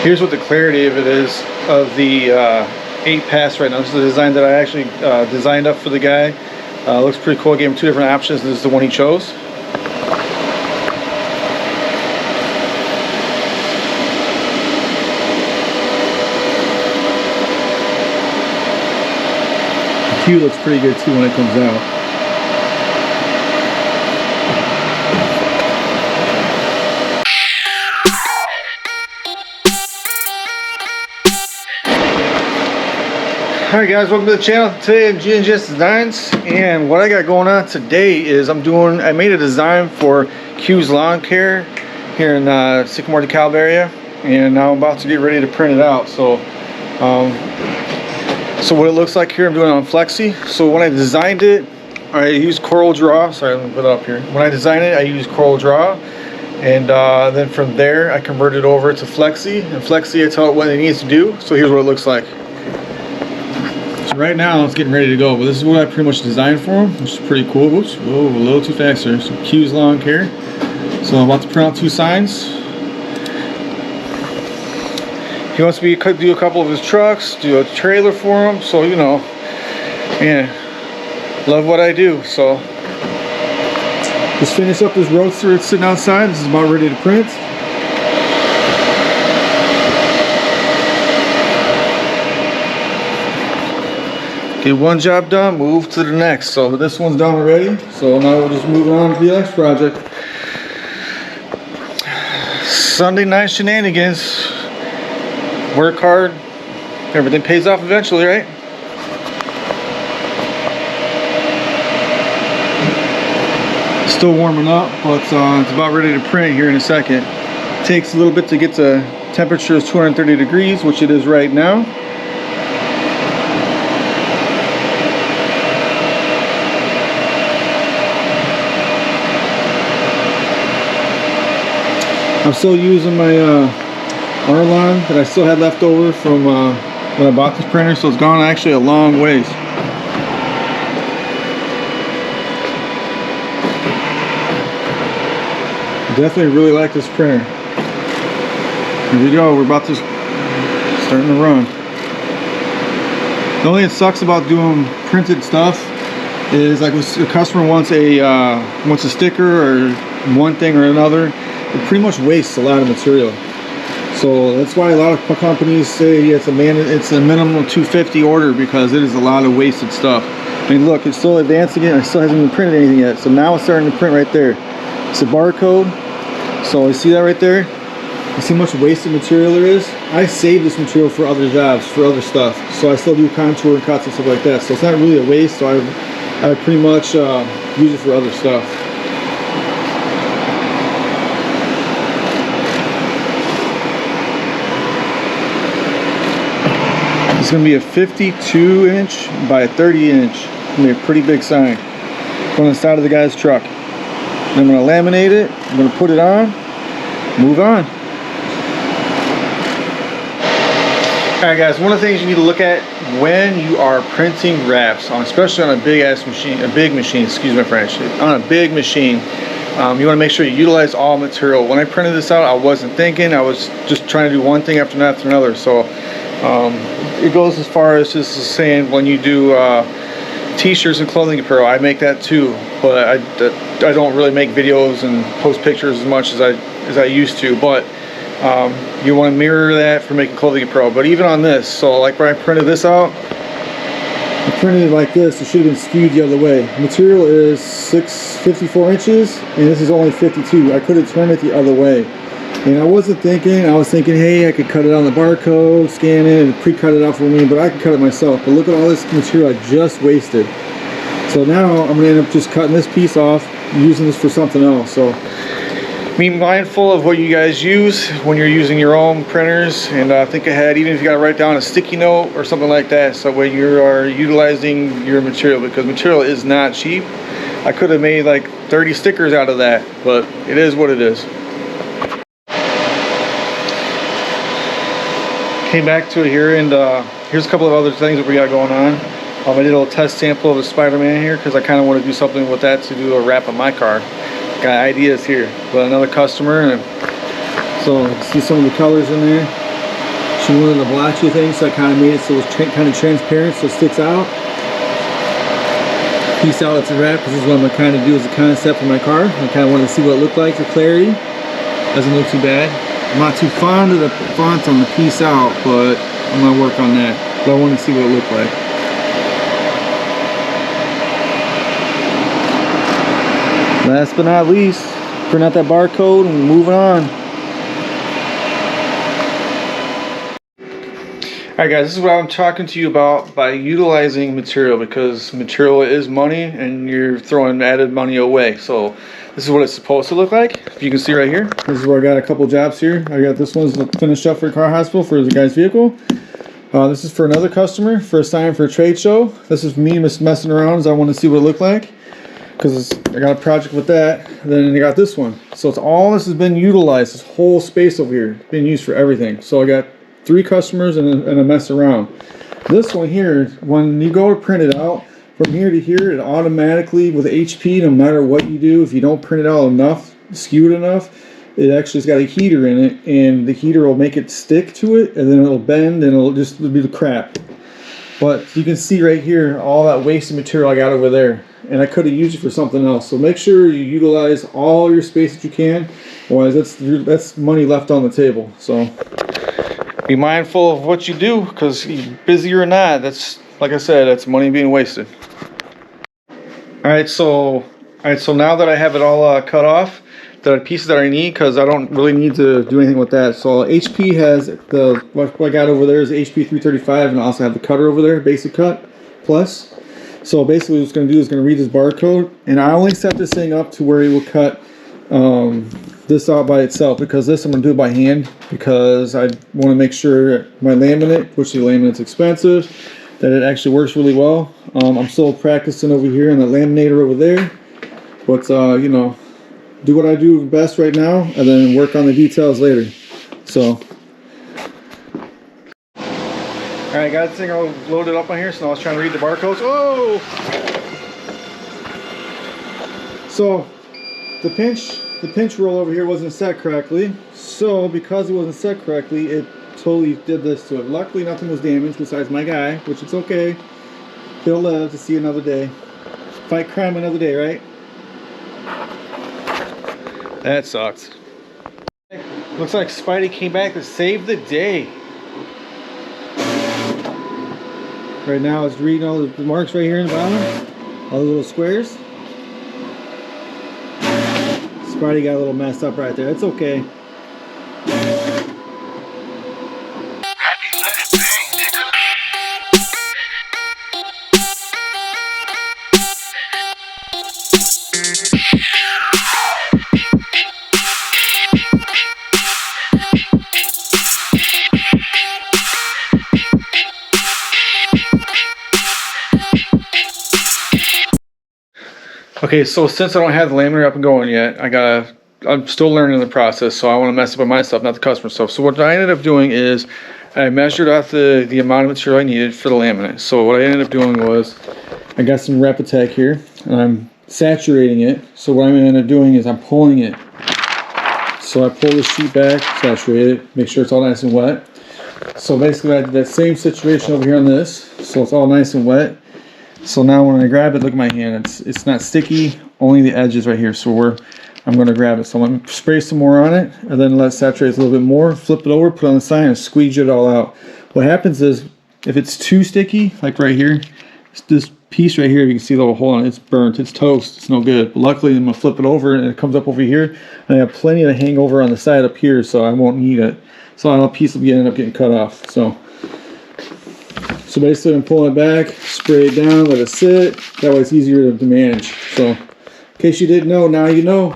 Here's what the clarity of it is of the 8-pass right now. This is the design that I actually designed up for the guy. Looks pretty cool. I gave him 2 different options. This is the one he chose. The hue looks pretty good too when it comes out. Alright guys, welcome to the channel. Today I'm GNS Designs, and what I got going on today is I made a design for Q's Lawn Care here in Sycamore Dekalb area, and now I'm about to get ready to print it out. So what it looks like here, I'm doing it on Flexi. So when I designed it, I used Coral Draw. Sorry, let me put it up here. When I designed it, I used Coral Draw, and then from there I converted over to Flexi, and Flexi I tell it what it needs to do. So here's what it looks like. Right now it's getting ready to go, but this is what I pretty much designed for him, which is pretty cool. Oops, whoa, a little too fast there. So Q's Lawn Care. So I'm about to print out 2 signs. He wants me to do a couple of his trucks, do a trailer for him. So you know, yeah, love what I do. So just finish up this roadster that's sitting outside. This is about ready to print. Get one job done, move to the next. So this one's done already. So now we'll just move on to the next project. Sunday night shenanigans. Work hard. Everything pays off eventually, right? Still warming up, but it's about ready to print here in a second. It takes a little bit to get to temperature is 230 degrees, which it is right now. I'm still using my Arlon that I still had left over from when I bought this printer, so it's gone actually a long ways. Definitely really like this printer. Here we go, we're about to starting to run. The only thing that sucks about doing printed stuff is like if a customer wants a sticker or one thing or another, it pretty much wastes a lot of material. So that's why a lot of companies say it's a minimum of 250 order, because it is a lot of wasted stuff. I mean, look, it's still advancing it, and it still hasn't even printed anything yet. So now it's starting to print right there. It's a barcode. So you see that right there? You see how much wasted material there is? I save this material for other jobs, for other stuff. So I still do contour and cuts and stuff like that. So it's not really a waste. So I pretty much use it for other stuff. It's going to be a 52 inch by a 30 inch. It's going to be a pretty big sign. On the side of the guy's truck. And I'm going to laminate it. I'm going to put it on. Move on. Alright guys, one of the things you need to look at when you are printing wraps, especially on a big machine, excuse my French, on a big machine, you want to make sure you utilize all material. When I printed this out, I wasn't thinking. I was just trying to do one thing after another. So it goes as far as just saying when you do t-shirts and clothing apparel, I make that too, but I don't really make videos and post pictures as much as I used to. But you want to mirror that for making clothing apparel. But even on this, so like when I printed this out, I printed it like this. It should have been skewed the other way. Material is 54 inches, and this is only 52. I could have turned it the other way. And I wasn't thinking, I was thinking, hey, I could cut it on the barcode, scan it, and pre-cut it out for me, but I can cut it myself. But look at all this material I just wasted. So now I'm going to end up just cutting this piece off, using this for something else. So be mindful of what you guys use when you're using your own printers, and think ahead, even if you got to write down a sticky note or something like that, so when you are utilizing your material, because material is not cheap. I could have made like 30 stickers out of that, but it is what it is. Came back to it here, and here's a couple of other things that we got going on. I did a little test sample of a Spider-Man here because I kind of want to do something with that to do a wrap on my car. Got ideas here, but another customer, and so see some of the colors in there. She wanted a blotchy thing, so I kind of made it so it was kind of transparent, so it sticks out. Piece out, it's a wrap, because this is what I'm going to kind of do as a concept for my car. I kind of wanted to see what it looked like for clarity. Doesn't look too bad. I'm not too fond of the font on the piece out, but I'm going to work on that. But I want to see what it looked like. Last but not least, print out that barcode and moving on. Alright guys, this is what I'm talking to you about by utilizing material, because material is money and you're throwing added money away. So this is what it's supposed to look like. If you can see right here, this is where I got a couple jobs here. I got this one's finished up for a car hospital for the guy's vehicle. This is for another customer for a sign for a trade show. This is me just messing around as I want to see what it looked like, because I got a project with that. And then I got this one. So it's all this has been utilized. This whole space over here been used for everything. So I got 3 customers and a mess around. This one here, when you go to print it out, from here to here, it automatically, with HP, no matter what you do, if you don't print it out enough, skew it enough, it actually has got a heater in it, and the heater will make it stick to it, and then it'll bend, and it'll be the crap. But you can see right here, all that wasted material I got over there, and I could have used it for something else. So make sure you utilize all your space that you can, otherwise that's money left on the table. So be mindful of what you do, because busy or not, that's, like I said, that's money being wasted. Alright, so now that I have it all cut off, the pieces that I need, because I don't really need to do anything with that. So HP has what I got over there is HP 335, and I also have the cutter over there, basic cut plus. So basically what it's going to do is going to read this barcode, and I only set this thing up to where it will cut this out by itself, because this I'm going to do it by hand, because I want to make sure my laminate, which the laminate's expensive, that it actually works really well. I'm still practicing over here on the laminator over there, but you know, do what I do best right now and then work on the details later. So alright, got this thing all loaded up on here, so now I was trying to read the barcodes. Oh! So the pinch roll over here wasn't set correctly, so because it wasn't set correctly, it totally did this to it. Luckily nothing was damaged besides my guy, which it's okay. He'll live to see another day. Fight crime another day, right? That sucks. Looks like Spidey came back to save the day. Right now it's reading all the marks right here in the bottom, all the little squares. Spidey got a little messed up right there. It's okay. Okay, so since I don't have the laminate up and going yet, I'm still learning the process, so I want to mess up on my stuff, not the customer stuff. So what I ended up doing is I measured out the amount of material I needed for the laminate. So what I ended up doing was I got some Wrapedtag here, and I'm saturating it. So what I'm going to end up doing is I'm pulling it. So I pull the sheet back, saturate it, make sure it's all nice and wet. So basically I did that same situation over here on this, so it's all nice and wet. So now when I grab it, look at my hand, it's not sticky, only the edges right here. So I'm going to grab it. So I'm going to spray some more on it, and then let it saturate a little bit more, flip it over, put it on the side, and squeeze it all out. What happens is, if it's too sticky, like right here, this piece right here, you can see the little hole in it, it's burnt, it's toast, it's no good. But luckily I'm going to flip it over, and it comes up over here, and I have plenty of hangover on the side up here, so I won't need it. So a piece will end up getting cut off. So basically I'm pulling it back, spray it down, let it sit. That way it's easier to manage. So in case you didn't know, now you know.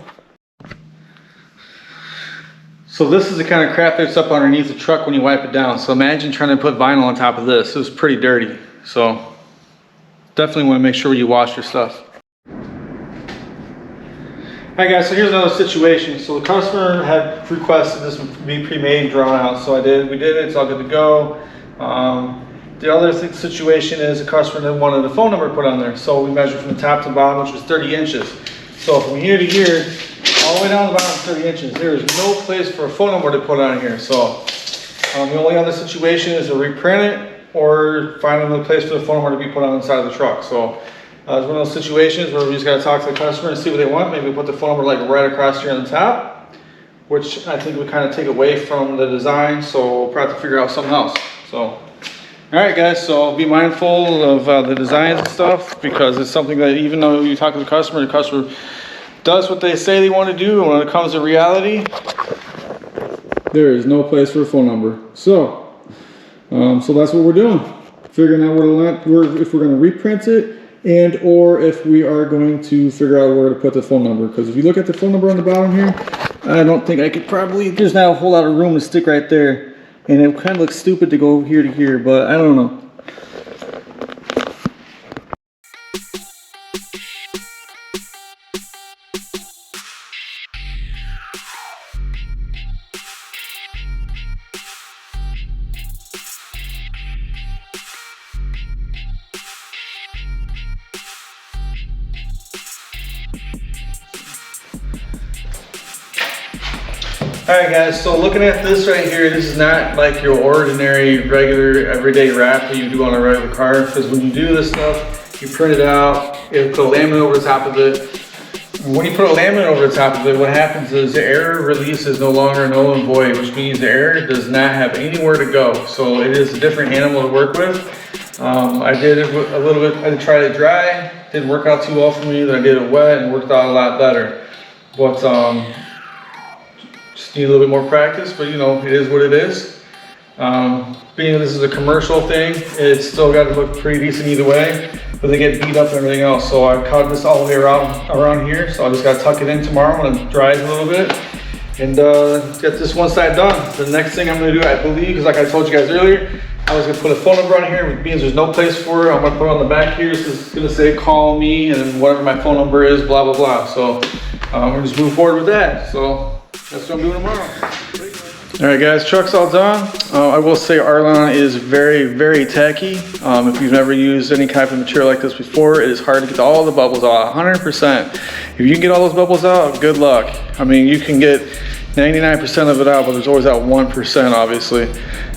So this is the kind of crap that's up underneath the truck when you wipe it down. So imagine trying to put vinyl on top of this. It was pretty dirty. So definitely want to make sure you wash your stuff. Alright guys, so here's another situation. So the customer had requested this be pre-made and drawn out. So we did it, it's all good to go. The other situation is the customer then wanted a phone number put on there. So we measured from the top to the bottom, which was 30 inches. So from here to here, all the way down the bottom 30 inches. There is no place for a phone number to put on here. So The only other situation is to reprint it or find another place for the phone number to be put on the side of the truck. So it's one of those situations where we just got to talk to the customer and see what they want. Maybe put the phone number like right across here on the top, which I think would kind of take away from the design. So we'll probably have to figure out something else. So, all right, guys. So be mindful of the designs and stuff, because it's something that even though you talk to the customer does what they say they want to do, and when it comes to reality, there is no place for a phone number. So that's what we're doing. Figuring out if we're going to reprint it, and or if we are going to figure out where to put the phone number. Because if you look at the phone number on the bottom here, I don't think I could probably, there's not a whole lot of room to stick right there. And it kind of looks stupid to go here to here, but I don't know. Alright guys, so looking at this right here, this is not like your ordinary, regular, everyday wrap that you do on a regular car, because when you do this stuff, you print it out, you put a laminate over the top of it. When you put a laminate over the top of it, what happens is the error release is no longer null and void, which means the error does not have anywhere to go. So it is a different animal to work with. I did it a little bit, I tried it dry, didn't work out too well for me, then I did it wet and worked out a lot better. But just need a little bit more practice, but you know, it is what it is. Being that this is a commercial thing, it's still got to look pretty decent either way, but they get beat up and everything else. So I cut this all the way around here, so I just got to tuck it in tomorrow when it dries a little bit, and get this one side done. The next thing I'm going to do, I believe, because like I told you guys earlier, I was going to put a phone number on here, which means there's no place for it. I'm going to put it on the back here, so it's going to say call me, and then whatever my phone number is, blah blah blah. So we're going to just move forward with that. So that's what I'm doing tomorrow. All right guys, truck's all done. I will say Arlon is very, very tacky. If you've never used any type of material like this before, it is hard to get all the bubbles out, 100%. If you can get all those bubbles out, good luck. I mean, you can get 99% of it out, but there's always that 1%, obviously.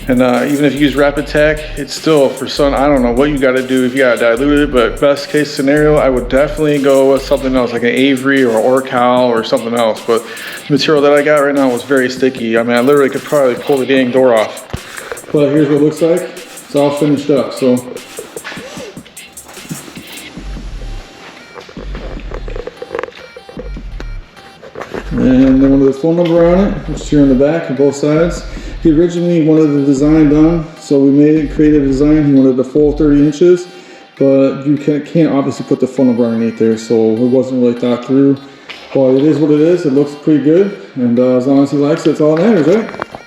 And even if you use Rapid Tack, it's still, for some, I don't know what you got to do if you got to dilute it, but best case scenario, I would definitely go with something else, like an Avery or Orcal or something else. But the material that I got right now was very sticky. I mean, I literally could probably pull the dang door off. But here's what it looks like. It's all finished up, so. And then one of the phone number on it, which is here on the back on both sides. He originally wanted the design done, so we made it, created a design. He wanted the full 30 inches, but you can't obviously put the phone number underneath there, so it wasn't really thought through. But it is what it is. It looks pretty good, and as long as he likes it, it's all that matters, right?